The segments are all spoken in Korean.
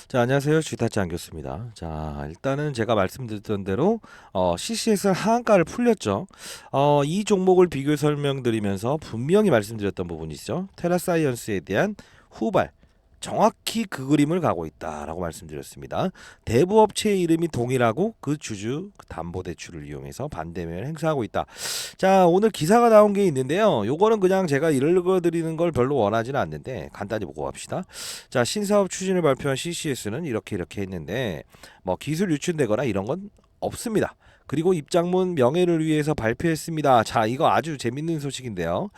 자, 안녕하세요. 주타치 안교수입니다. 자, 일단은 제가 말씀드렸던 대로 CCS 하한가를 풀렸죠. 이 종목을 비교 설명드리면서 분명히 말씀드렸던 부분이죠. 테라사이언스에 대한 후발. 정확히 그 그림을 가고 있다라고 말씀드렸습니다. 대부 업체의 이름이 동일하고 그 주주 담보대출을 이용해서 반대면을 행사하고 있다. 자, 오늘 기사가 나온 게 있는데요. 요거는 그냥 제가 읽어드리는 걸 별로 원하지는 않는데 간단히 보고 갑시다. 자, 신사업 추진을 발표한 CCS는 이렇게 했는데 뭐 기술 유출되거나 이런 건 없습니다. 그리고 입장문 명예를 위해서 발표했습니다. 자, 이거 아주 재밌는 소식인데요.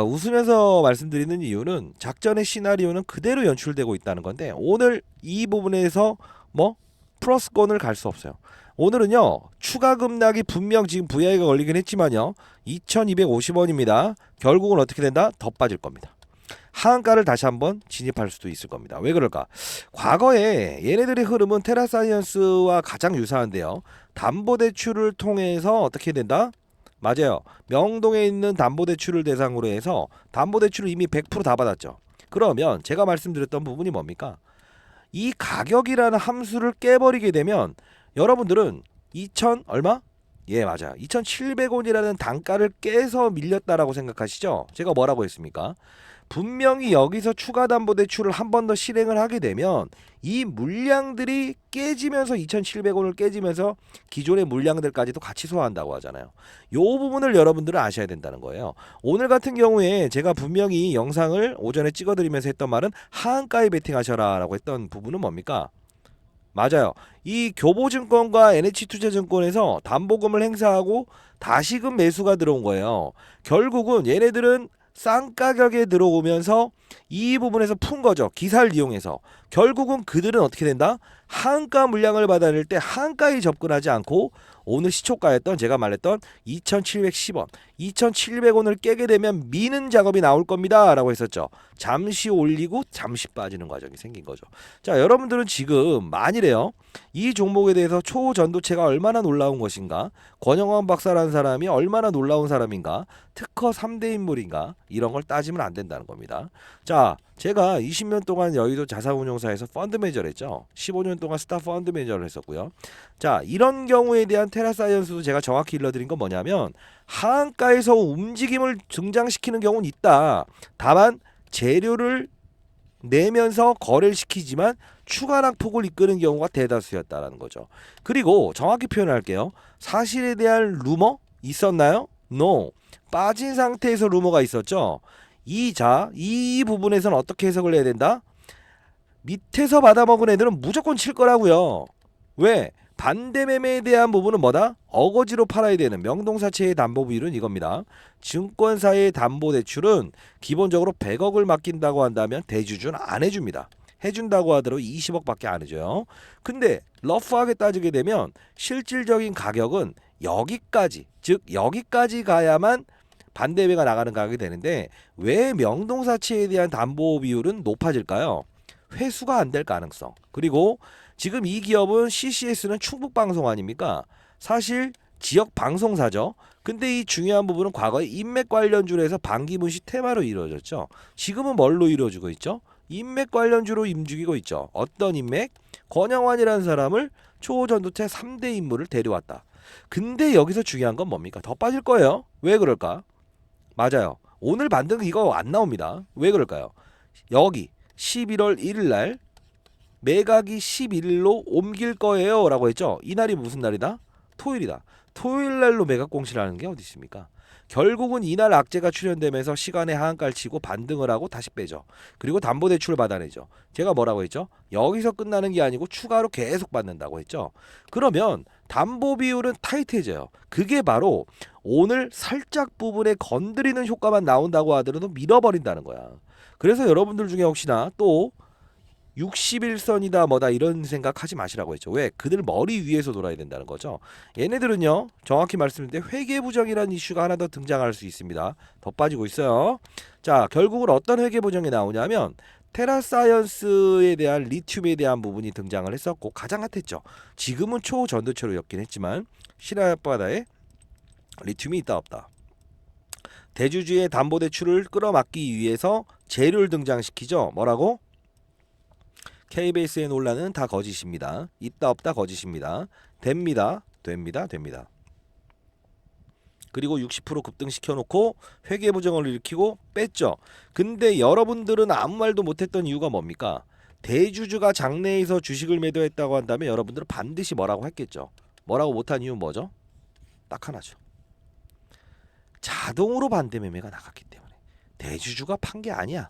웃으면서 말씀드리는 이유는 작전의 시나리오는 그대로 연출되고 있다는 건데 오늘 이 부분에서 뭐 플러스권을 갈 수 없어요. 오늘은요 추가 급락이 분명 지금 VI가 걸리긴 했지만요 2250원입니다. 결국은 어떻게 된다? 더 빠질 겁니다. 하한가를 다시 한번 진입할 수도 있을 겁니다. 왜 그럴까? 과거에 얘네들의 흐름은 테라사이언스와 가장 유사한데요. 담보대출을 통해서 어떻게 된다? 맞아요. 명동에 있는 담보대출을 대상으로 해서 담보대출을 이미 100%다 받았죠. 그러면 제가 말씀드렸던 부분이 뭡니까? 이 가격이라는 함수를 깨버리게 되면 여러분들은 2000 얼마? 예, 맞아. 2,700원이라는 단가를 깨서 밀렸다라고 생각하시죠? 제가 뭐라고 했습니까? 분명히 여기서 추가 담보 대출을 한 번 더 실행을 하게 되면 이 물량들이 깨지면서 2,700원을 깨지면서 기존의 물량들까지도 같이 소화한다고 하잖아요. 요 부분을 여러분들은 아셔야 된다는 거예요. 오늘 같은 경우에 제가 분명히 영상을 오전에 찍어드리면서 했던 말은 하한가에 베팅하셔라 라고 했던 부분은 뭡니까? 맞아요. 이 교보증권과 NH투자증권에서 담보금을 행사하고 다시금 매수가 들어온 거예요. 결국은 얘네들은 싼 가격에 들어오면서 이 부분에서 푼 거죠. 기사를 이용해서. 결국은 그들은 어떻게 된다? 한가 물량을 받아낼 때 한가에 접근하지 않고 오늘 시초가였던 제가 말했던 2,710원, 2,700원을 깨게 되면 미는 작업이 나올 겁니다. 라고 했었죠. 잠시 올리고 잠시 빠지는 과정이 생긴 거죠. 자, 여러분들은 지금 만일에요. 이 종목에 대해서 초전도체가 얼마나 놀라운 것인가? 권영환 박사라는 사람이 얼마나 놀라운 사람인가? 특허 3대 인물인가? 이런 걸 따지면 안 된다는 겁니다. 자, 제가 20년 동안 여의도 자산운용사에서 펀드 매니저를 했죠. 15년 동안 스타 펀드 매니저를 했었고요. 자, 이런 경우에 대한 테라사이언스도 제가 정확히 일러드린 건 뭐냐면 하한가에서 움직임을 등장시키는 경우는 있다. 다만 재료를 내면서 거래를 시키지만 추가 낙폭을 이끄는 경우가 대다수였다라는 거죠. 그리고 정확히 표현할게요. 사실에 대한 루머 있었나요? No. 빠진 상태에서 루머가 있었죠. 이 부분에서는 어떻게 해석을 해야 된다? 밑에서 받아먹은 애들은 무조건 칠 거라고요. 왜? 반대 매매에 대한 부분은 뭐다? 어거지로 팔아야 되는 명동사채의 담보 비율은 이겁니다. 증권사의 담보 대출은 기본적으로 100억을 맡긴다고 한다면 대주주는 안 해줍니다. 해준다고 하더라도 20억밖에 안 해줘요. 근데 러프하게 따지게 되면 실질적인 가격은 여기까지, 즉 여기까지 가야만 반대매가 나가는 가격이 되는데 왜 명동사채에 대한 담보 비율은 높아질까요? 회수가 안 될 가능성. 그리고 지금 이 기업은 CCS는 충북 방송 아닙니까? 사실 지역 방송사죠. 근데 이 중요한 부분은 과거에 인맥 관련주로 해서 반기문 씨 테마로 이루어졌죠. 지금은 뭘로 이루어지고 있죠? 인맥 관련주로 움직이고 있죠. 어떤 인맥? 권영환이라는 사람을 초전도체 3대 인물을 데려왔다. 근데 여기서 중요한 건 뭡니까? 더 빠질 거예요. 왜 그럴까? 맞아요. 오늘 반등 이거 안 나옵니다. 왜 그럴까요? 여기 11월 1일 날 매각이 11일로 옮길 거예요 라고 했죠. 이날이 무슨 날이다? 토요일이다. 토요일 날로 매각 공시를 하는 게 어디 있습니까? 결국은 이날 악재가 출현되면서 시간에 하한가를 치고 반등을 하고 다시 빼죠. 그리고 담보대출을 받아내죠. 제가 뭐라고 했죠? 여기서 끝나는 게 아니고 추가로 계속 받는다고 했죠. 그러면 담보 비율은 타이트해져요. 그게 바로 오늘 살짝 부분에 건드리는 효과만 나온다고 하더라도 밀어버린다는 거야. 그래서 여러분들 중에 혹시나 또 61선이다 뭐다 이런 생각하지 마시라고 했죠. 왜? 그들 머리 위에서 놀아야 된다는 거죠. 얘네들은요. 정확히 말씀드릴 때 회계부정이라는 이슈가 하나 더 등장할 수 있습니다. 더 빠지고 있어요. 자, 결국은 어떤 회계부정이 나오냐면 테라사이언스에 대한 리튬에 대한 부분이 등장을 했었고 가장 핫했죠. 지금은 초전도체로 엮긴 했지만 신라바다에 리튬이 있다 없다. 대주주의 담보대출을 끌어막기 위해서 재료를 등장시키죠. 뭐라고? KBS에 논란은 다 거짓입니다. 있다 없다 거짓입니다. 됩니다. 됩니다. 됩니다. 그리고 60% 급등시켜놓고 회계부정을 일으키고 뺐죠. 근데 여러분들은 아무 말도 못했던 이유가 뭡니까? 대주주가 장내에서 주식을 매도했다고 한다면 여러분들은 반드시 뭐라고 했겠죠. 뭐라고 못한 이유는 뭐죠? 딱 하나죠. 자동으로 반대 매매가 나갔기 때문에. 대주주가 판 게 아니야.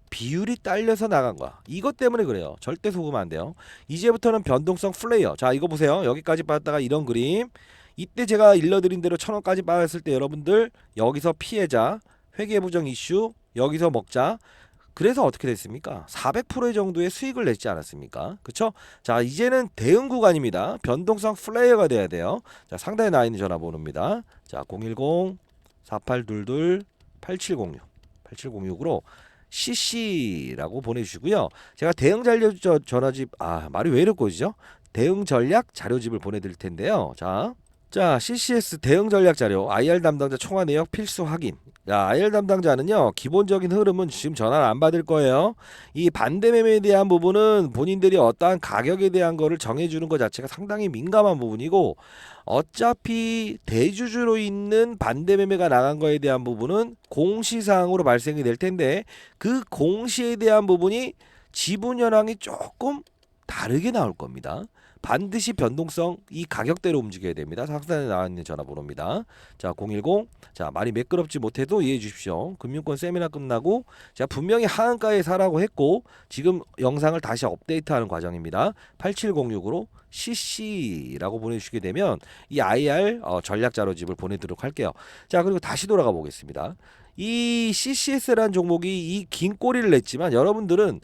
비율이 딸려서 나간 거야. 이것 때문에 그래요. 절대 속으면 안 돼요. 이제부터는 변동성 플레이어. 자, 이거 보세요. 여기까지 빠졌다가 이런 그림. 이때 제가 일러드린 대로 1,000원까지 빠졌을 때 여러분들 여기서 피해자, 회계부정 이슈, 여기서 먹자. 그래서 어떻게 됐습니까? 400% 정도의 수익을 냈지 않았습니까? 그쵸? 자, 이제는 대응 구간입니다. 변동성 플레이어가 돼야 돼요. 자, 상단에 나와 있는 전화번호입니다. 자, 010-4822-8706 8706으로 CC라고 보내주시고요. 제가 대응 자료 전화집 말이 왜 이렇게 꼬지죠? 대응 전략 자료집을 보내드릴 텐데요. 자, CCS 대응 전략 자료 IR 담당자 총화 내역 필수 확인. 자, IR 담당자는요, 기본적인 흐름은 지금 전화를 안 받을 거예요. 이 반대 매매에 대한 부분은 본인들이 어떠한 가격에 대한 거를 정해주는 것 자체가 상당히 민감한 부분이고, 어차피 대주주로 있는 반대 매매가 나간 거에 대한 부분은 공시사항으로 발생이 될 텐데, 그 공시에 대한 부분이 지분 현황이 조금 다르게 나올 겁니다. 반드시 변동성 이 가격대로 움직여야 됩니다. 상단에 나와 있는 전화번호입니다. 자, 010. 자, 말이 매끄럽지 못해도 이해해 주십시오. 금융권 세미나 끝나고 제가 분명히 하한가에 사라고 했고 지금 영상을 다시 업데이트하는 과정입니다. 8706으로 CC라고 보내주시게 되면 이 IR 전략 자료집을 보내드리도록 할게요. 자, 그리고 다시 돌아가 보겠습니다. 이 CCS라는 종목이 이 긴 꼬리를 냈지만 여러분들은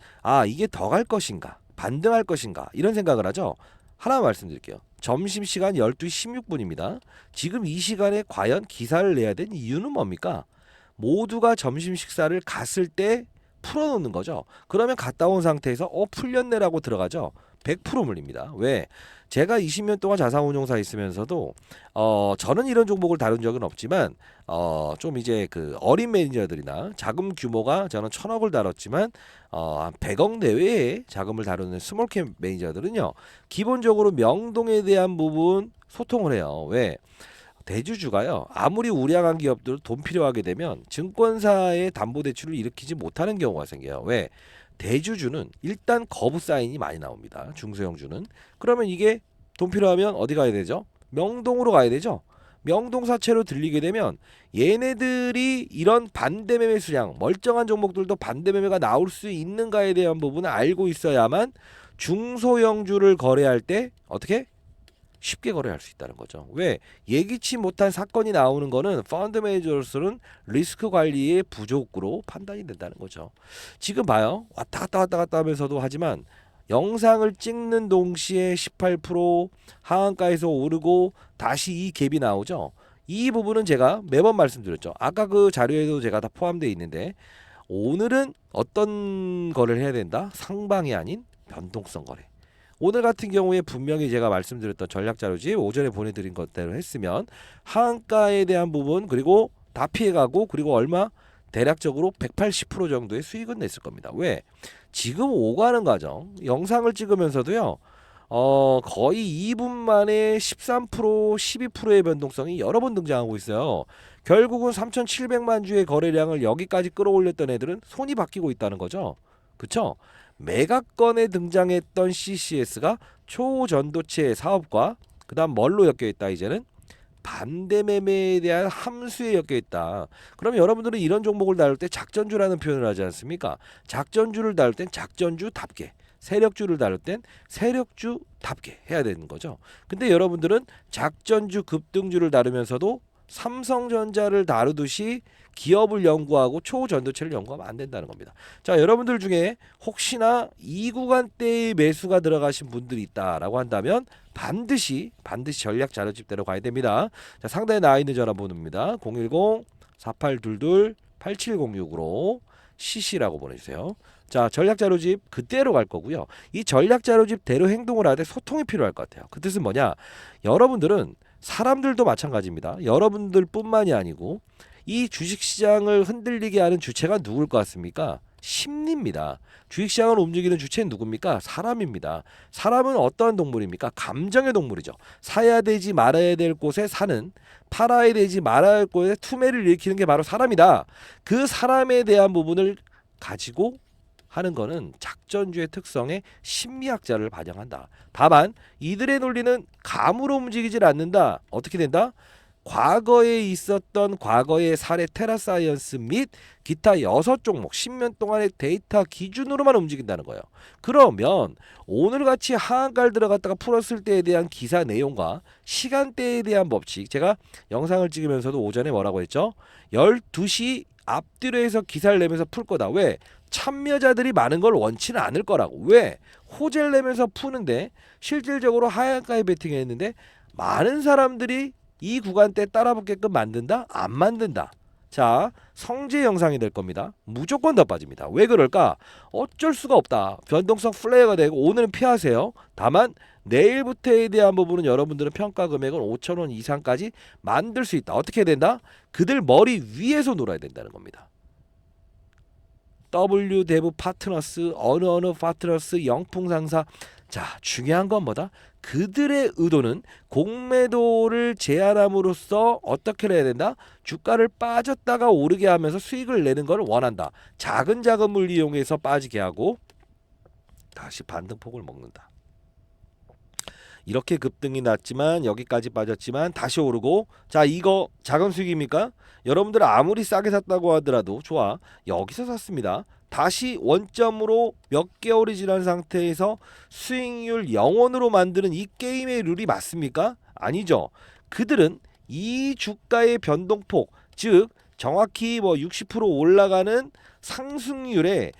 이게 더 갈 것인가 반등할 것인가 이런 생각을 하죠. 하나 말씀드릴게요. 점심시간 12시 16분입니다. 지금 이 시간에 과연 기사를 내야 된 이유는 뭡니까? 모두가 점심 식사를 갔을 때 풀어놓는 거죠. 그러면 갔다 온 상태에서 풀렸네라고 들어가죠. 100% 물립니다. 왜? 제가 20년 동안 자산운용사 있으면서도 저는 이런 종목을 다룬 적은 없지만 좀 이제 그 어린 매니저들이나 자금 규모가 저는 1,000억을 다뤘지만 한 100억 내외의 자금을 다루는 스몰캡 매니저들은요, 기본적으로 명동에 대한 부분 소통을 해요. 왜? 대주주가요, 아무리 우량한 기업들 돈 필요하게 되면 증권사의 담보대출을 일으키지 못하는 경우가 생겨요. 왜? 대주주는 일단 거부 사인이 많이 나옵니다. 중소형주는. 그러면 이게 돈 필요하면 어디 가야 되죠? 명동으로 가야 되죠. 명동 사채로 들리게 되면 얘네들이 이런 반대 매매 수량, 멀쩡한 종목들도 반대 매매가 나올 수 있는가에 대한 부분을 알고 있어야만 중소형주를 거래할 때 어떻게? 쉽게 거래할 수 있다는 거죠. 왜? 예기치 못한 사건이 나오는 거는 펀드 매니저로서는 리스크 관리의 부족으로 판단이 된다는 거죠. 지금 봐요. 왔다 갔다 하면서도 하지만 영상을 찍는 동시에 18% 하한가에서 오르고 다시 이 갭이 나오죠. 이 부분은 제가 매번 말씀드렸죠. 아까 그 자료에도 제가 다 포함되어 있는데, 오늘은 어떤 거래를 해야 된다? 상방이 아닌 변동성 거래. 오늘 같은 경우에 분명히 제가 말씀드렸던 전략 자료집 오전에 보내드린 것대로 했으면 하한가에 대한 부분 그리고 다 피해가고 그리고 얼마? 대략적으로 180% 정도의 수익은 냈을 겁니다. 왜? 지금 오가는 과정 영상을 찍으면서도요, 거의 2분 만에 13% 12%의 변동성이 여러 번 등장하고 있어요. 결국은 3,700만 주의 거래량을 여기까지 끌어올렸던 애들은 손이 바뀌고 있다는 거죠. 그쵸? 매각건에 등장했던 CCS가 초전도체 사업과 그 다음 뭘로 엮여있다? 이제는 반대 매매에 대한 함수에 엮여있다. 그럼 여러분들은 이런 종목을 다룰 때 작전주라는 표현을 하지 않습니까? 작전주를 다룰 땐 작전주답게, 세력주를 다룰 땐 세력주답게 해야 되는 거죠. 근데 여러분들은 작전주 급등주를 다루면서도 삼성전자를 다루듯이 기업을 연구하고 초전도체를 연구하면 안 된다는 겁니다. 자, 여러분들 중에 혹시나 이 구간대의 매수가 들어가신 분들이 있다라고 한다면 반드시 전략 자료집대로 가야 됩니다. 자, 상단에 나와 있는 전화번호입니다. 010-4822-8706으로 CC라고 보내주세요. 자, 전략 자료집 그대로 갈 거고요. 이 전략 자료집대로 행동을 하되 소통이 필요할 것 같아요. 그 뜻은 뭐냐? 여러분들은 사람들도 마찬가지입니다. 여러분들뿐만이 아니고 이 주식시장을 흔들리게 하는 주체가 누굴 것 같습니까? 심리입니다. 주식시장을 움직이는 주체는 누굽니까? 사람입니다. 사람은 어떠한 동물입니까? 감정의 동물이죠. 사야 되지 말아야 될 곳에 사는, 팔아야 되지 말아야 할 곳에 투매를 일으키는 게 바로 사람이다. 그 사람에 대한 부분을 가지고 하는 거는 작전주의 특성의 심리학자를 반영한다. 다만 이들의 논리는 감으로 움직이질 않는다. 어떻게 된다? 과거에 있었던 과거의 사례 테라사이언스 및 기타 6종목 10년 동안의 데이터 기준으로만 움직인다는 거예요. 그러면 오늘같이 하한가를 들어갔다가 풀었을 때에 대한 기사 내용과 시간대에 대한 법칙, 제가 영상을 찍으면서도 오전에 뭐라고 했죠? 12시 앞뒤로 해서 기사를 내면서 풀 거다. 왜? 참여자들이 많은 걸 원치는 않을 거라고. 왜? 호재를 내면서 푸는데 실질적으로 하한가에 베팅했는데 많은 사람들이 이 구간대 따라붙게끔 만든다? 안 만든다. 자, 성재 영상이 될 겁니다. 무조건 더 빠집니다. 왜 그럴까? 어쩔 수가 없다. 변동성 플레이가 되고 오늘은 피하세요. 다만 내일부터에 대한 부분은 여러분들은 평가 금액은 5,000원 이상까지 만들 수 있다. 어떻게 된다? 그들 머리 위에서 놀아야 된다는 겁니다. W 대부 파트너스, 어느 파트너스, 영풍상사. 자, 중요한 건 뭐다? 그들의 의도는 공매도를 제한함으로써 어떻게 해야 된다? 주가를 빠졌다가 오르게 하면서 수익을 내는 걸 원한다. 작은 자금을 이용해서 빠지게 하고 다시 반등폭을 먹는다. 이렇게 급등이 났지만 여기까지 빠졌지만 다시 오르고, 자, 이거 작은 수익입니까? 여러분들 아무리 싸게 샀다고 하더라도 좋아, 여기서 샀습니다. 다시 원점으로 몇 개월이 지난 상태에서 수익률 0원으로 만드는 이 게임의 룰이 맞습니까? 아니죠. 그들은 이 주가의 변동폭, 즉 정확히 뭐 60% 올라가는 상승률에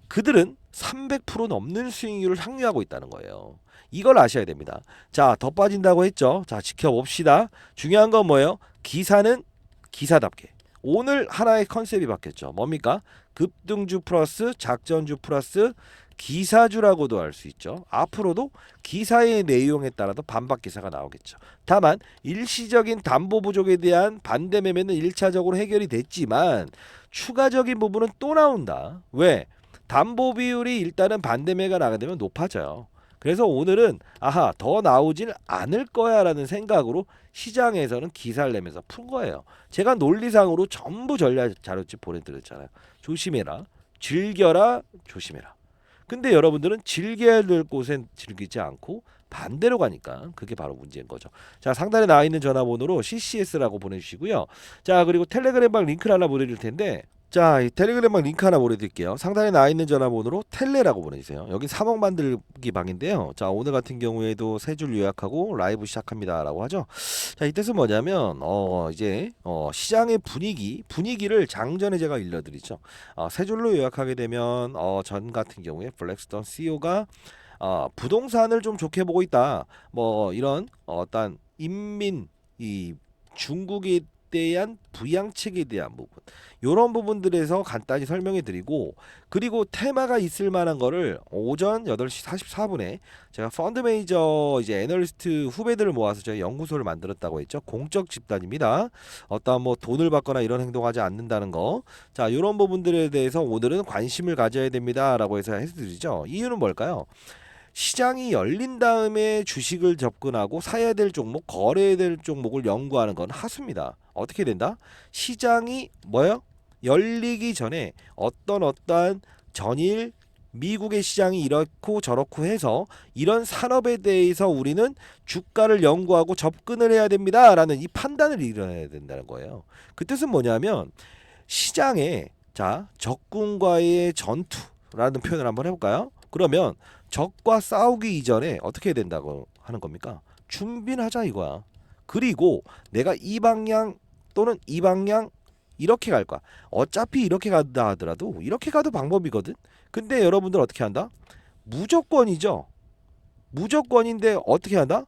그들은 300% 넘는 수익률을 향유하고 있다는 거예요. 이걸 아셔야 됩니다. 자, 더 빠진다고 했죠. 자, 지켜봅시다. 중요한 건 뭐예요? 기사는 기사답게. 오늘 하나의 컨셉이 바뀌었죠. 뭡니까? 급등주 플러스 작전주 플러스 기사주라고도 할 수 있죠. 앞으로도 기사의 내용에 따라서 반박 기사가 나오겠죠. 다만 일시적인 담보 부족에 대한 반대 매매는 1차적으로 해결이 됐지만 추가적인 부분은 또 나온다. 왜? 담보 비율이 일단은 반대매가 나게 되면 높아져요. 그래서 오늘은 아하, 더 나오진 않을 거야 라는 생각으로 시장에서는 기사를 내면서 푼 거예요. 제가 논리상으로 전부 전략 자료집 보내드렸잖아요. 조심해라, 즐겨라, 조심해라. 근데 여러분들은 즐겨야 될 곳엔 즐기지 않고 반대로 가니까 그게 바로 문제인 거죠. 자, 상단에 나와 있는 전화번호로 CCS라고 보내주시고요. 자, 그리고 텔레그램방 링크를 하나 보내줄 텐데, 자, 이 텔레그램방 링크 하나 보내드릴게요. 상단에 나와 있는 전화번호로 텔레라고 보내주세요. 여기 3억 만들기 방인데요. 자, 오늘 같은 경우에도 세 줄 요약하고 라이브 시작합니다 라고 하죠. 자, 이 뜻은 뭐냐면 이제 시장의 분위기를 장전에 제가 일러드리죠. 세 줄로 요약하게 되면 전 같은 경우에 블랙스톤 CEO가 부동산을 좀 좋게 보고 있다. 뭐 이런 어떤 인민, 이 중국에 대한 부양책에 대한 부분, 이런 부분들에서 간단히 설명해 드리고, 그리고 테마가 있을 만한 거를 오전 8시 44분에 제가 펀드 매니저 이제 애널리스트 후배들을 모아서 저희 연구소를 만들었다고 했죠. 공적 집단입니다. 어떠한 뭐 돈을 받거나 이런 행동하지 않는다는 거. 자, 이런 부분들에 대해서 오늘은 관심을 가져야 됩니다라고 해서 해드리죠. 이유는 뭘까요? 시장이 열린 다음에 주식을 접근하고 사야 될 종목, 거래해야 될 종목을 연구하는 건 하수입니다. 어떻게 된다? 시장이 뭐요? 열리기 전에 어떠한 전일 미국의 시장이 이렇고 저렇고 해서 이런 산업에 대해서 우리는 주가를 연구하고 접근을 해야 됩니다라는 이 판단을 이뤄내야 된다는 거예요. 그 뜻은 뭐냐면 시장에, 자, 적군과의 전투라는 표현을 한번 해볼까요? 그러면 적과 싸우기 이전에 어떻게 해야 된다고 하는 겁니까? 준비는 하자 이거야. 그리고 내가 이 방향 또는 이 방향 이렇게 갈 거야. 어차피 이렇게 간다 하더라도 이렇게 가도 방법이거든. 근데 여러분들 어떻게 한다? 무조건이죠. 무조건인데 어떻게 한다?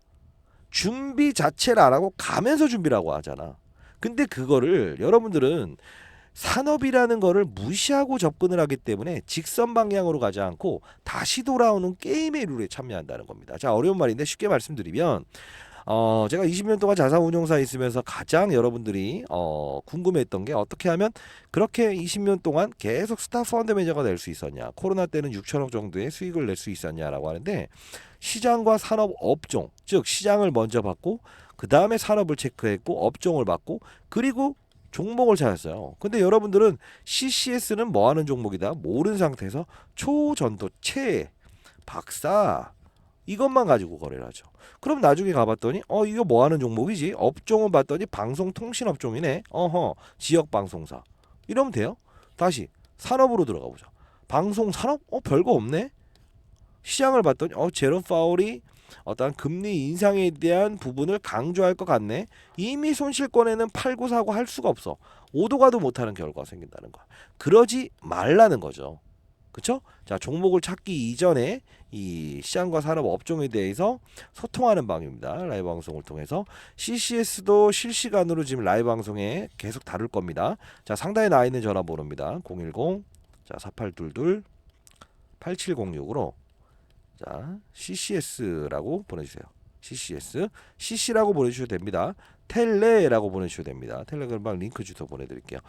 준비 자체를 안 하고 가면서 준비라고 하잖아. 근데 그거를 여러분들은 산업이라는 거를 무시하고 접근을 하기 때문에 직선 방향으로 가지 않고 다시 돌아오는 게임의 룰에 참여한다는 겁니다. 자, 어려운 말인데 쉽게 말씀드리면 제가 20년 동안 자산운용사에 있으면서 가장 여러분들이 궁금했던 게 어떻게 하면 그렇게 20년 동안 계속 스타 펀드 매니저가 될 수 있었냐, 코로나 때는 6천억 정도의 수익을 낼 수 있었냐라고 하는데, 시장과 산업 업종, 즉 시장을 먼저 봤고 그 다음에 산업을 체크했고 업종을 봤고 그리고 종목을 찾았어요. 근데 여러분들은 CCS는 뭐 하는 종목이다 모르는 상태에서 초전도체 박사 이것만 가지고 거래를 하죠. 그럼 나중에 가봤더니 이거 뭐 하는 종목이지? 업종은 봤더니 방송통신 업종이네. 지역 방송사. 이러면 돼요. 다시 산업으로 들어가 보자. 방송 산업? 별거 없네. 시장을 봤더니 제롬 파월이 어떤 금리 인상에 대한 부분을 강조할 것 같네. 이미 손실권에는 팔고 사고 할 수가 없어. 오도 가도 못하는 결과가 생긴다는 거야. 그러지 말라는 거죠. 그쵸? 자, 종목을 찾기 이전에 이 시장과 산업 업종에 대해서 소통하는 방입니다. 라이브 방송을 통해서. CCS도 실시간으로 지금 라이브 방송에 계속 다룰 겁니다. 자, 상단에 나와 있는 전화번호입니다. 010 자, 4822 8706으로 자, CCS라고 보내주세요. CCS, CC라고 보내주셔도 됩니다. 텔레라고 보내주셔도 됩니다. 텔레그램방 링크 주소 보내드릴게요.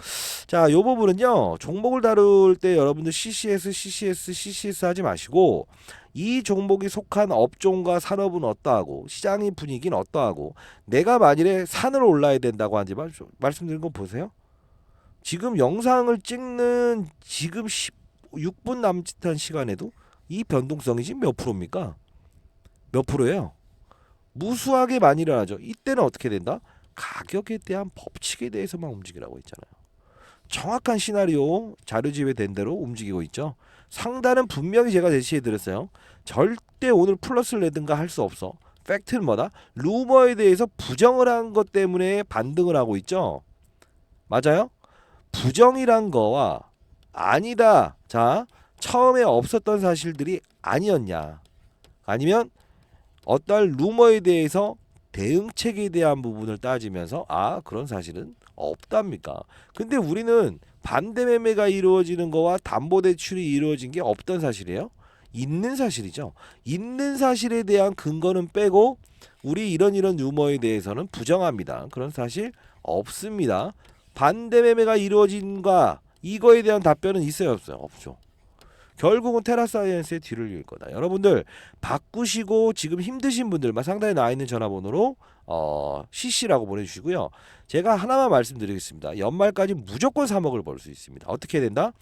자, 이 부분은요, 종목을 다룰 때 여러분들 CCS 하지 마시고, 이 종목이 속한 업종과 산업은 어떠하고, 시장의 분위기는 어떠하고, 내가 만일에 산으로 올라야 된다고 하지만, 말씀드린 거 보세요. 지금 영상을 찍는 지금 16분 남짓한 시간에도 이 변동성이 지금 몇 프로입니까? 몇 프로예요? 무수하게 많이 일어나죠. 이때는 어떻게 된다? 가격에 대한 법칙에 대해서만 움직이라고 했잖아요. 정확한 시나리오 자료집에 된 대로 움직이고 있죠. 상단은 분명히 제가 제시해 드렸어요. 절대 오늘 플러스를 내든가 할 수 없어. 팩트는 뭐다? 루머에 대해서 부정을 한 것 때문에 반등을 하고 있죠. 맞아요? 부정이란 거와 아니다. 자, 처음에 없었던 사실들이 아니었냐, 아니면 어떤 루머에 대해서 대응책에 대한 부분을 따지면서 그런 사실은 없답니까? 근데 우리는 반대 매매가 이루어지는 거와 담보 대출이 이루어진 게 없던 사실이에요. 있는 사실이죠. 있는 사실에 대한 근거는 빼고 우리 이런 루머에 대해서는 부정합니다. 그런 사실 없습니다. 반대 매매가 이루어진가 이거에 대한 답변은 있어요, 없어요? 없죠. 결국은 테라사이언스의 뒤를 이을 거다. 여러분들 바꾸시고 지금 힘드신 분들만 상단에 나와 있는 전화번호로 CC라고 보내주시고요. 제가 하나만 말씀드리겠습니다. 연말까지 무조건 3억을 벌 수 있습니다. 어떻게 해야 된다?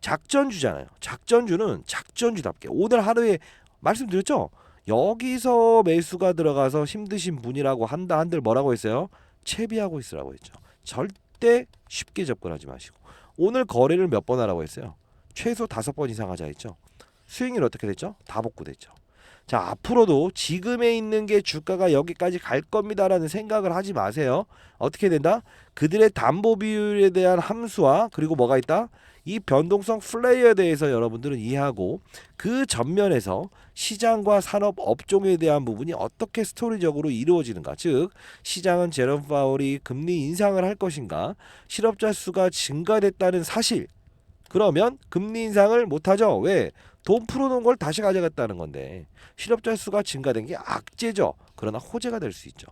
작전주잖아요. 작전주는 작전주답게 오늘 하루에 말씀드렸죠? 여기서 매수가 들어가서 힘드신 분이라고 한들 뭐라고 했어요? 채비하고 있으라고 했죠. 절대 쉽게 접근하지 마시고. 오늘 거래를 몇 번 하라고 했어요? 최소 5번 이상 하자 했죠. 수익률 어떻게 됐죠? 다 복구됐죠. 자, 앞으로도 지금에 있는 게 주가가 여기까지 갈 겁니다라는 생각을 하지 마세요. 어떻게 된다? 그들의 담보 비율에 대한 함수와 그리고 뭐가 있다? 이 변동성 플레이어에 대해서 여러분들은 이해하고 그 전면에서 시장과 산업 업종에 대한 부분이 어떻게 스토리적으로 이루어지는가, 즉 시장은 제롬 파월이 금리 인상을 할 것인가, 실업자 수가 증가됐다는 사실, 그러면 금리 인상을 못하죠. 왜? 돈 풀어놓은 걸 다시 가져갔다는 건데 실업자 수가 증가된 게 악재죠. 그러나 호재가 될 수 있죠.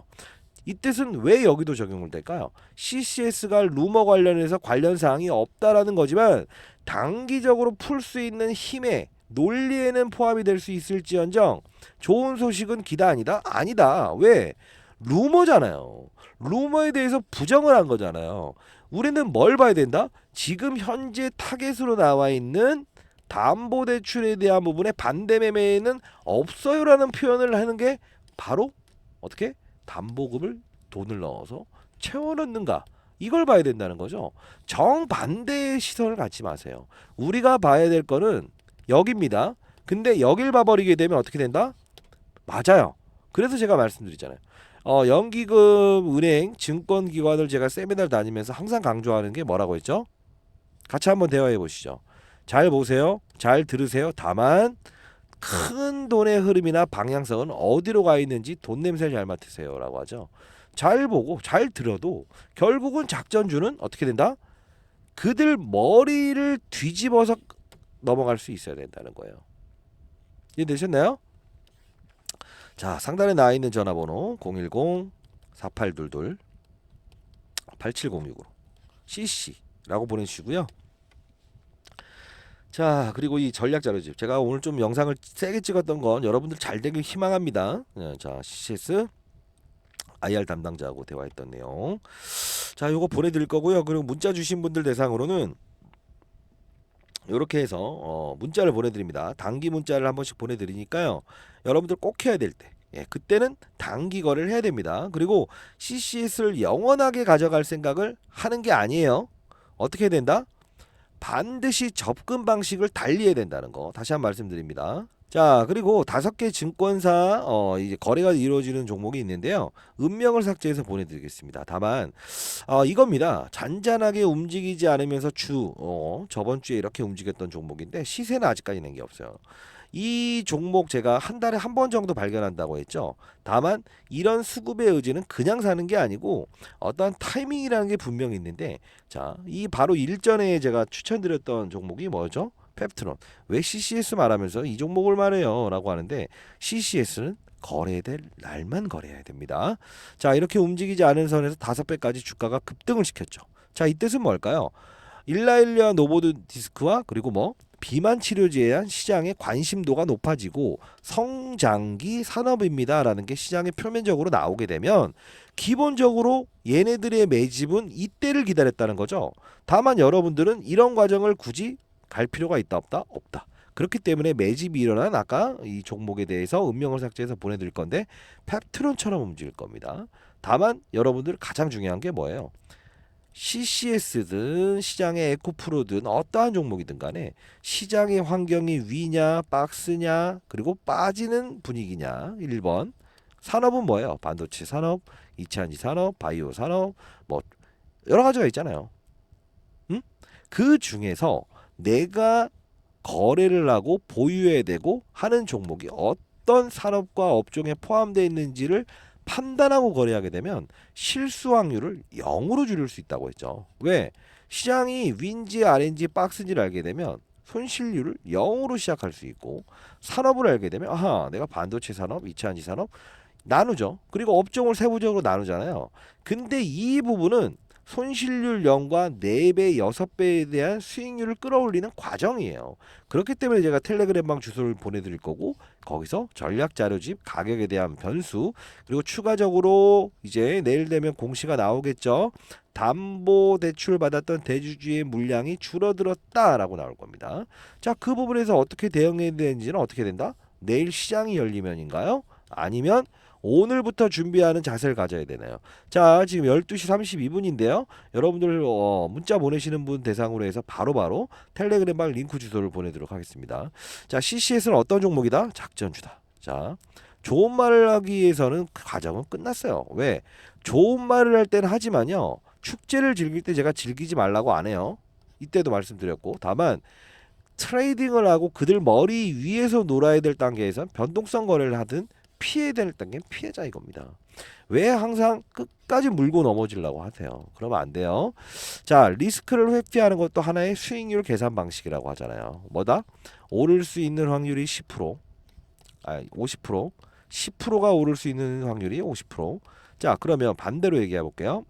이 뜻은 왜 여기도 적용을 될까요? CCS가 루머 관련해서 관련 사항이 없다라는 거지만 단기적으로 풀 수 있는 힘의 논리에는 포함이 될 수 있을지언정 좋은 소식은 기다 아니다? 아니다. 왜? 루머잖아요. 루머에 대해서 부정을 한 거잖아요. 우리는 뭘 봐야 된다? 지금 현재 타겟으로 나와 있는 담보대출에 대한 부분에 반대 매매에는 없어요라는 표현을 하는 게 바로 어떻게? 담보금을 돈을 넣어서 채워넣는가, 이걸 봐야 된다는 거죠. 정반대의 시선을 갖지 마세요. 우리가 봐야 될 거는 여기입니다. 근데 여길 봐버리게 되면 어떻게 된다? 맞아요. 그래서 제가 말씀드리잖아요. 연기금, 은행, 증권기관을 제가 세미나를 다니면서 항상 강조하는 게 뭐라고 했죠? 같이 한번 대화해 보시죠. 잘 보세요. 잘 들으세요. 다만 큰 돈의 흐름이나 방향성은 어디로 가 있는지 돈 냄새를 잘 맡으세요 라고 하죠. 잘 보고 잘 들어도 결국은 작전주는 어떻게 된다? 그들 머리를 뒤집어서 넘어갈 수 있어야 된다는 거예요. 이해되셨나요? 자, 상단에 나와 있는 전화번호 010-4822-8706으로 CC라고 보내주시고요. 자, 그리고 이 전략 자료집 제가 오늘 좀 영상을 세게 찍었던 건 여러분들 잘 되길 희망합니다. 자, CCS IR 담당자하고 대화했던 내용. 자, 요거 보내드릴 거고요. 그리고 문자 주신 분들 대상으로는 이렇게 해서 문자를 보내드립니다. 단기 문자를 한 번씩 보내드리니까요. 여러분들 꼭 해야 될 때, 그때는 단기 거래를 해야 됩니다. 그리고 CCS를 영원하게 가져갈 생각을 하는 게 아니에요. 어떻게 해야 된다? 반드시 접근 방식을 달리해야 된다는 거 다시 한번 말씀드립니다. 자, 그리고 5개 증권사 이제 거래가 이루어지는 종목이 있는데요. 은명을 삭제해서 보내드리겠습니다. 다만 이겁니다. 잔잔하게 움직이지 않으면서 저번 주에 이렇게 움직였던 종목인데 시세는 아직까지 낸 게 없어요. 이 종목 제가 한 달에 한 번 정도 발견한다고 했죠. 다만 이런 수급의 의지는 그냥 사는 게 아니고 어떤 타이밍이라는 게 분명히 있는데, 자, 이 바로 일전에 제가 추천드렸던 종목이 뭐죠? 펩트론. 왜 CCS 말하면서 이 종목을 말해요 라고 하는데, CCS는 거래될 날만 거래해야 됩니다. 자, 이렇게 움직이지 않은 선에서 5배까지 주가가 급등을 시켰죠. 자, 이 뜻은 뭘까요? 일라일리아 노보디스크와 그리고 비만 치료제에 대한 시장의 관심도가 높아지고 성장기 산업입니다라는 게 시장에 표면적으로 나오게 되면 기본적으로 얘네들의 매집은 이때를 기다렸다는 거죠. 다만 여러분들은 이런 과정을 굳이 갈 필요가 있다 없다? 없다. 그렇기 때문에 매집이 일어난 아까 이 종목에 대해서 은명을 삭제해서 보내드릴 건데 펩트론처럼 움직일 겁니다. 다만 여러분들 가장 중요한 게 뭐예요? CCS든 시장의 에코프로든 어떠한 종목이든 간에 시장의 환경이 위냐 박스냐 그리고 빠지는 분위기냐. 1번 산업은 뭐예요? 반도체 산업, 2차전지 산업, 바이오 산업 여러 가지가 있잖아요. 응? 그 중에서 내가 거래를 하고 보유해야 되고 하는 종목이 어떤 산업과 업종에 포함되어 있는지를 판단하고 거래하게 되면 실수 확률을 0으로 줄일 수 있다고 했죠. 왜? 시장이 윈지, RNG, 박스인지를 알게 되면 손실률을 0으로 시작할 수 있고, 산업을 알게 되면 내가 반도체 산업, 2차전지 산업 나누죠. 그리고 업종을 세부적으로 나누잖아요. 근데 이 부분은 손실률 0과 4배, 6배에 대한 수익률을 끌어올리는 과정이에요. 그렇기 때문에 제가 텔레그램방 주소를 보내드릴 거고, 거기서 전략 자료집, 가격에 대한 변수, 그리고 추가적으로 이제 내일 되면 공시가 나오겠죠. 담보 대출 받았던 대주주의 물량이 줄어들었다라고 나올 겁니다. 자, 그 부분에서 어떻게 대응해야 되는지는 어떻게 된다? 내일 시장이 열리면인가요? 아니면 오늘부터 준비하는 자세를 가져야 되나요? 자, 지금 12시 32분인데요. 여러분들 문자 보내시는 분 대상으로 해서 바로바로 텔레그램방 링크 주소를 보내도록 하겠습니다. 자, CCS는 어떤 종목이다? 작전주다. 자, 좋은 말을 하기 위해서는 그 과정은 끝났어요. 왜? 좋은 말을 할 때는 하지만요. 축제를 즐길 때 제가 즐기지 말라고 안 해요. 이때도 말씀드렸고, 다만 트레이딩을 하고 그들 머리 위에서 놀아야 될 단계에선 변동성 거래를 하든 피해야 될 단계는 피해자 이겁니다. 왜 항상 끝까지 물고 넘어지려고 하세요? 그러면 안 돼요. 자, 리스크를 회피하는 것도 하나의 수익률 계산 방식이라고 하잖아요. 뭐다? 오를 수 있는 확률이 10%, 50%, 10%가 오를 수 있는 확률이 50%. 자, 그러면 반대로 얘기해 볼게요.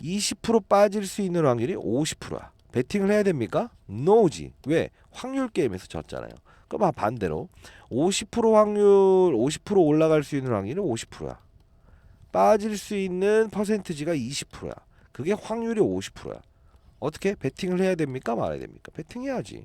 20% 빠질 수 있는 확률이 50%야. 베팅을 해야 됩니까? no지. 왜? 확률 게임에서 졌잖아요. 그럼 반대로 50% 확률, 50% 올라갈 수 있는 확률은 50%야. 빠질 수 있는 퍼센트지가 20%야. 그게 확률이 50%야. 어떻게? 베팅을 해야 됩니까? 말아야 됩니까? 베팅해야지.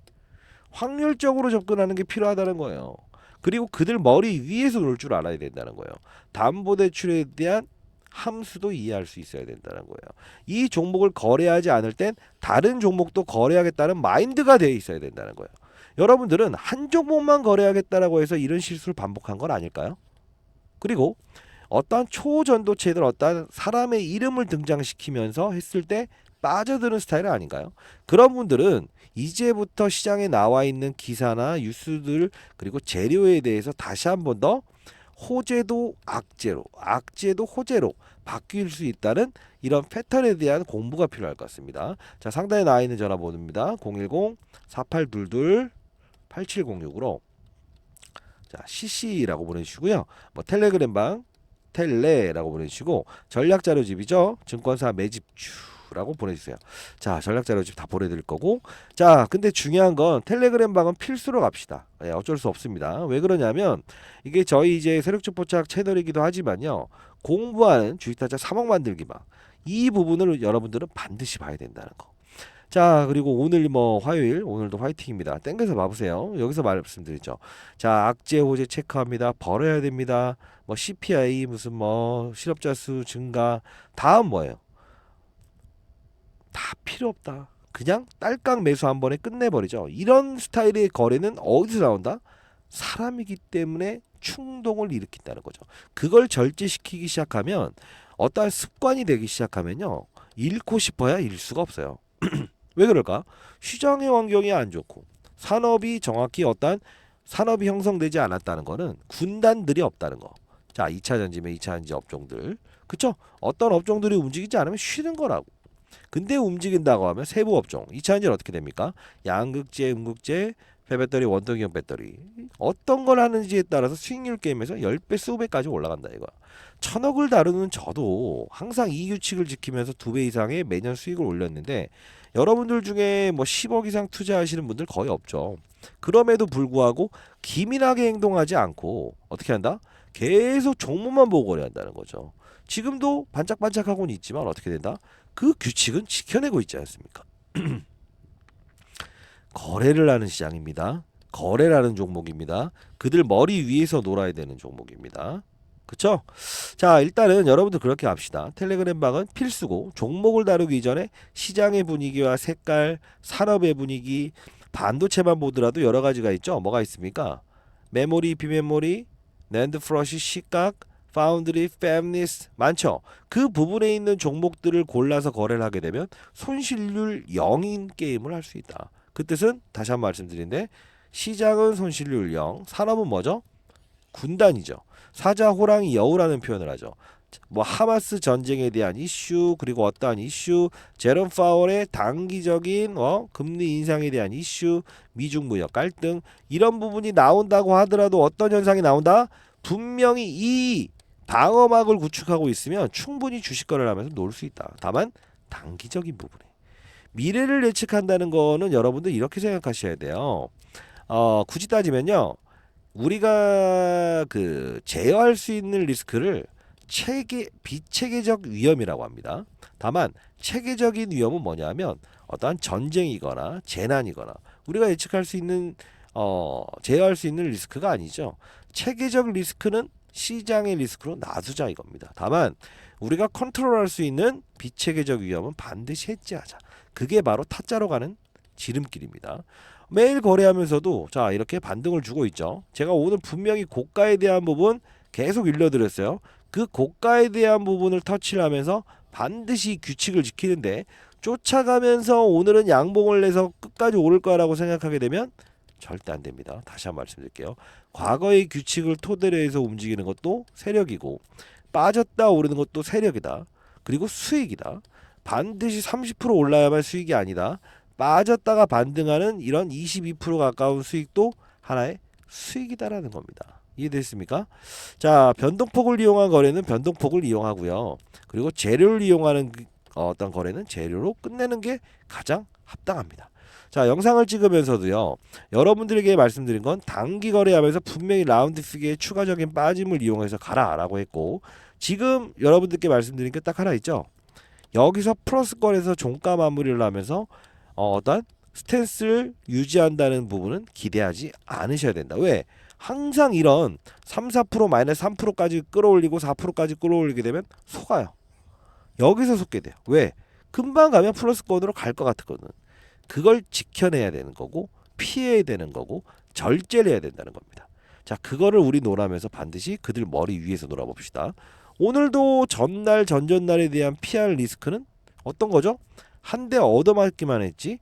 확률적으로 접근하는 게 필요하다는 거예요. 그리고 그들 머리 위에서 놀 줄 알아야 된다는 거예요. 담보대출에 대한 함수도 이해할 수 있어야 된다는 거예요. 이 종목을 거래하지 않을 땐 다른 종목도 거래하겠다는 마인드가 되어 있어야 된다는 거예요. 여러분들은 한 종목만 거래하겠다라고 해서 이런 실수를 반복한 건 아닐까요? 그리고 어떠한 초전도체들 어떠한 사람의 이름을 등장시키면서 했을 때 빠져드는 스타일 아닌가요? 그런 분들은 이제부터 시장에 나와 있는 기사나 뉴스들 그리고 재료에 대해서 다시 한 번 더 호재도 악재로, 악재도 호재로 바뀔 수 있다는 이런 패턴에 대한 공부가 필요할 것 같습니다. 자, 상단에 나와 있는 전화번호입니다. 010-4822-8706으로 자, CC라고 보내주시고요. 뭐 텔레그램방 텔레라고 보내주시고 전략자료집이죠. 증권사 매집주라고 보내주세요. 자, 전략자료집 다 보내드릴 거고. 자, 근데 중요한 건 텔레그램 방은 필수로 갑시다. 예, 어쩔 수 없습니다. 왜 그러냐면 이게 저희 이제 세력적 포착 채널이기도 하지만요. 공부하는 주식타짜 3억 만들기 방. 이 부분을 여러분들은 반드시 봐야 된다는 거. 자, 그리고 오늘 뭐 화요일, 오늘도 화이팅입니다. 땡겨서 봐보세요. 여기서 말씀드리죠. 자, 악재 호재 체크합니다. 벌어야 됩니다. 뭐 CPI 무슨 뭐 실업자 수 증가. 다음 뭐예요? 다 필요 없다. 그냥 딸깍 매수 한 번에 끝내버리죠. 이런 스타일의 거래는 어디서 나온다? 사람이기 때문에 충동을 일으킨다는 거죠. 그걸 절제시키기 시작하면 어떠한 습관이 되기 시작하면요. 잃고 싶어야 잃을 수가 없어요. 왜 그럴까? 시장의 환경이 안 좋고 산업이 정확히 어떠한 산업이 형성되지 않았다는 거는 군단들이 없다는 거. 자, 2차 전지면 2차 전지 업종들. 그쵸? 어떤 업종들이 움직이지 않으면 쉬는 거라고. 근데 움직인다고 하면 세부 업종. 2차 전지는 어떻게 됩니까? 양극재, 음극재, 폐배터리, 원통형 배터리. 어떤 걸 하는지에 따라서 수익률 게임에서 10배, 20배까지 올라간다 이거야. 1000억을 다루는 저도 항상 이 규칙을 지키면서 2배 이상의 매년 수익을 올렸는데 여러분들 중에 뭐 10억 이상 투자하시는 분들 거의 없죠. 그럼에도 불구하고 기민하게 행동하지 않고 어떻게 한다? 계속 종목만 보고 거래한다는 거죠. 지금도 반짝반짝하고는 있지만 어떻게 된다? 그 규칙은 지켜내고 있지 않습니까? 거래를 하는 시장입니다. 거래라는 종목입니다. 그들 머리 위에서 놀아야 되는 종목입니다. 그쵸? 자, 일단은 여러분들 그렇게 합시다. 텔레그램 방은 필수고 종목을 다루기 이전에 시장의 분위기와 색깔, 산업의 분위기, 반도체만 보더라도 여러 가지가 있죠. 뭐가 있습니까? 메모리, 비메모리, 낸드 프러시, 시각, 파운드리, 팹리스 많죠. 그 부분에 있는 종목들을 골라서 거래를 하게 되면 손실률 0인 게임을 할 수 있다. 그 뜻은 다시 한번 말씀드리는데 시장은 손실률 0, 산업은 뭐죠? 군단이죠. 사자, 호랑이, 여우라는 표현을 하죠. 뭐 하마스 전쟁에 대한 이슈, 그리고 어떠한 이슈, 제롬 파월의 단기적인 금리 인상에 대한 이슈, 미중 무역 갈등 이런 부분이 나온다고 하더라도 어떤 현상이 나온다? 분명히 이 방어막을 구축하고 있으면 충분히 주식 거래를 하면서 놀 수 있다. 다만 단기적인 부분에 미래를 예측한다는 거는 여러분들 이렇게 생각하셔야 돼요. 굳이 따지면요. 우리가 그 제어할 수 있는 리스크를 비체계적 위험이라고 합니다. 다만 체계적인 위험은 뭐냐면 어떠한 전쟁이거나 재난이거나 우리가 예측할 수 있는 제어할 수 있는 리스크가 아니죠. 체계적 리스크는 시장의 리스크로 놔두자 이겁니다. 다만 우리가 컨트롤할 수 있는 비체계적 위험은 반드시 해지하자. 그게 바로 타짜로 가는 지름길입니다. 매일 거래하면서도 자 이렇게 반등을 주고 있죠. 제가 오늘 분명히 고가에 대한 부분 계속 일러드렸어요. 그 고가에 대한 부분을 터치를 하면서 반드시 규칙을 지키는데 쫓아가면서 오늘은 양봉을 내서 끝까지 오를 거라고 생각하게 되면 절대 안 됩니다. 다시 한번 말씀드릴게요. 과거의 규칙을 토대로 해서 움직이는 것도 세력이고 빠졌다 오르는 것도 세력이다. 그리고 수익이다. 반드시 30% 올라야만 수익이 아니다. 빠졌다가 반등하는 이런 22% 가까운 수익도 하나의 수익이다라는 겁니다. 이해됐습니까? 자, 변동폭을 이용한 거래는 변동폭을 이용하고요. 그리고 재료를 이용하는 어떤 거래는 재료로 끝내는 게 가장 합당합니다. 자, 영상을 찍으면서도요. 여러분들에게 말씀드린 건 단기 거래하면서 분명히 라운드 픽의 추가적인 빠짐을 이용해서 가라라고 했고 지금 여러분들께 말씀드린 게 딱 하나 있죠. 여기서 플러스권에서 종가 마무리를 하면서 어떤 스탠스를 유지한다는 부분은 기대하지 않으셔야 된다. 왜? 항상 이런 3, 4% 마이너스 3%까지 끌어올리고 4%까지 끌어올리게 되면 속아요. 여기서 속게 돼요. 왜? 금방 가면 플러스권으로 갈 것 같거든. 그걸 지켜내야 되는 거고 피해야 되는 거고 절제를 해야 된다는 겁니다. 자, 그거를 우리 놀아면서 반드시 그들 머리 위에서 놀아봅시다. 오늘도 전날 전전날에 대한 피할 리스크는 어떤 거죠? 한 대 얻어맞기만 했지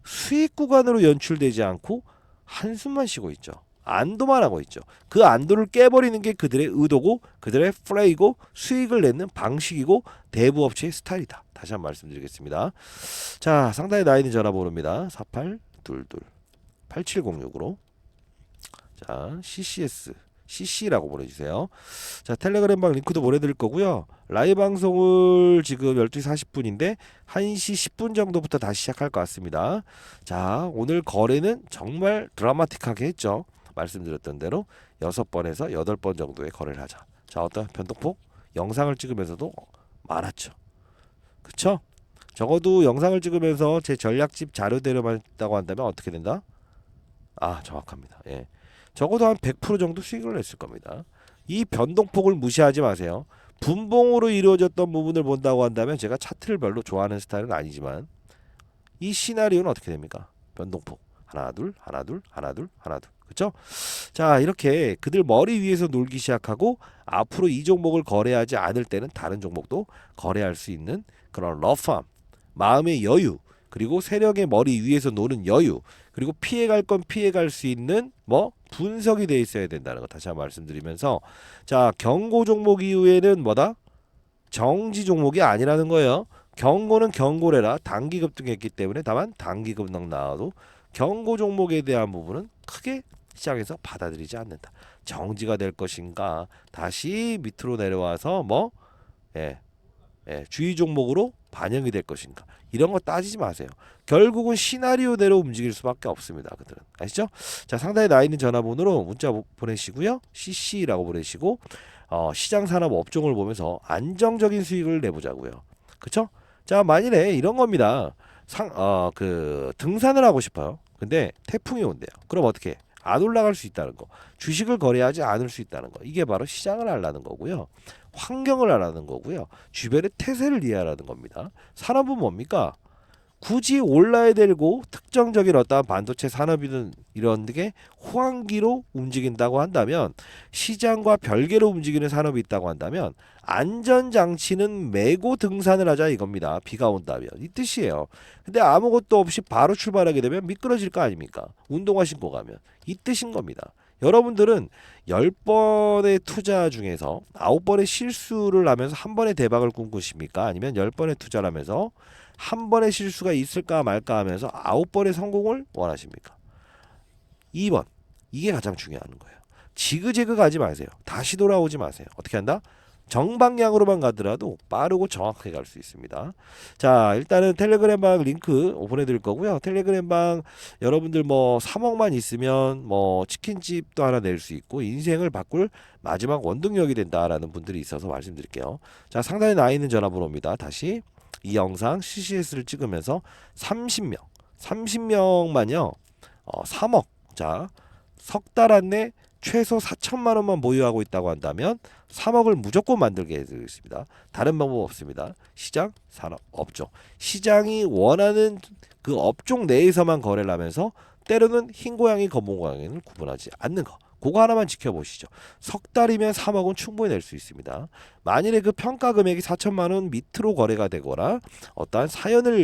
수익 구간으로 연출되지 않고 한숨만 쉬고 있죠. 안도만 하고 있죠. 그 안도를 깨버리는 게 그들의 의도고 그들의 플레이고 수익을 내는 방식이고 대부업체의 스타일이다. 다시 한번 말씀드리겠습니다. 자, 상단에 나있는 전화번호입니다. 4822 8706으로 자, CC라고 보내주세요. 자, 텔레그램방 링크도 보내드릴 거고요. 라이브 방송을 지금 12시 40분인데 1시 10분 정도부터 다시 시작할 것 같습니다. 자, 오늘 거래는 정말 드라마틱하게 했죠. 말씀드렸던 대로 6번에서 8번 정도의 거래를 하자. 자, 어떤 변동폭? 영상을 찍으면서도 많았죠. 그쵸? 적어도 영상을 찍으면서 제 전략집 자료대로만 있다고 한다면 어떻게 된다? 아, 정확합니다. 예. 적어도 한 100% 정도 수익을 냈을 겁니다. 이 변동폭을 무시하지 마세요. 분봉으로 이루어졌던 부분을 본다고 한다면 제가 차트를 별로 좋아하는 스타일은 아니지만 이 시나리오는 어떻게 됩니까? 변동폭 하나 둘 하나 둘 하나 둘 하나 둘 그렇죠? 자, 이렇게 그들 머리 위에서 놀기 시작하고 앞으로 이 종목을 거래하지 않을 때는 다른 종목도 거래할 수 있는 그런 러프함, 마음의 여유, 그리고 세력의 머리 위에서 노는 여유, 그리고 피해갈 건 피해갈 수 있는 뭐 분석이 돼 있어야 된다는 거 다시 한번 말씀드리면서, 자, 경고 종목 이후에는 뭐다? 정지 종목이 아니라는 거예요. 경고는 경고래라 단기 급등했기 때문에 다만 단기 급등 나와도 경고 종목에 대한 부분은 크게 시장에서 받아들이지 않는다. 정지가 될 것인가, 다시 밑으로 내려와서 뭐 주의 종목으로 반영이 될 것인가, 이런 거 따지지 마세요. 결국은 시나리오대로 움직일 수밖에 없습니다. 그들은 아시죠? 자, 상단에 나 있는 전화번호로 문자 보내시고요. CC라고 보내시고 시장 산업 업종을 보면서 안정적인 수익을 내보자고요. 그쵸? 자, 만일에 이런 겁니다. 등산을 하고 싶어요. 근데 태풍이 온대요. 그럼 어떻게 해? 안 올라갈 수 있다는 거. 주식을 거래하지 않을 수 있다는 거. 이게 바로 시장을 알라는 거고요. 환경을 알라는 거고요. 주변의 태세를 이해하라는 겁니다. 산업은 뭡니까? 굳이 올라야 되고 특정적인 어떤 반도체 산업이든 이런 게 호황기로 움직인다고 한다면, 시장과 별개로 움직이는 산업이 있다고 한다면 안전장치는 메고 등산을 하자 이겁니다. 비가 온다면 이 뜻이에요. 근데 아무것도 없이 바로 출발하게 되면 미끄러질 거 아닙니까? 운동화 신고 가면 이 뜻인 겁니다. 여러분들은 10번의 투자 중에서 9번의 실수를 하면서 한 번의 대박을 꿈꾸십니까? 아니면 10번의 투자를 하면서 한 번의 실수가 있을까 말까 하면서 9번의 성공을 원하십니까? 2번. 이게 가장 중요한 거예요. 지그재그 가지 마세요. 다시 돌아오지 마세요. 어떻게 한다? 정방향으로만 가더라도 빠르고 정확하게 갈 수 있습니다. 자, 일단은 텔레그램방 링크 오픈해 드릴 거고요. 텔레그램방 여러분들 뭐 3억만 있으면 뭐 치킨집도 하나 낼 수 있고 인생을 바꿀 마지막 원동력이 된다라는 분들이 있어서 말씀드릴게요. 자, 상단에 나 있는 전화번호입니다. 다시 이 영상 CCS를 찍으면서 30명만요. 3억. 자, 석 달 안에 최소 4천만 원만 보유하고 있다고 한다면 3억을 무조건 만들게 해드리겠습니다. 다른 방법 없습니다. 시장, 산업, 업종. 시장이 원하는 그 업종 내에서만 거래를 하면서 때로는 흰 고양이, 검은 고양이를 구분하지 않는 거. 그거 하나만 지켜보시죠. 석 달이면 3억은 충분히 낼 수 있습니다. 만일에 그 평가 금액이 4천만 원 밑으로 거래가 되거나 어떠한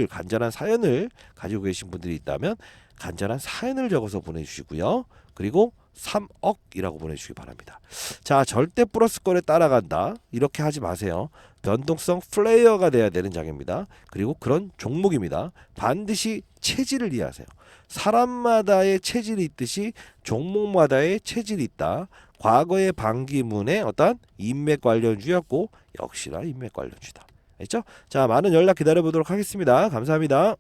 간절한 사연을 가지고 계신 분들이 있다면 간절한 사연을 적어서 보내주시고요. 그리고 3억이라고 보내주시기 바랍니다. 자, 절대 플러스 거래 따라간다 이렇게 하지 마세요. 변동성 플레이어가 돼야 되는 장입니다. 그리고 그런 종목입니다. 반드시 체질을 이해하세요. 사람마다의 체질이 있듯이 종목마다의 체질이 있다. 과거의 반기문의 어떤 인맥 관련주였고 역시나 인맥 관련주다. 알죠? 자, 많은 연락 기다려보도록 하겠습니다. 감사합니다.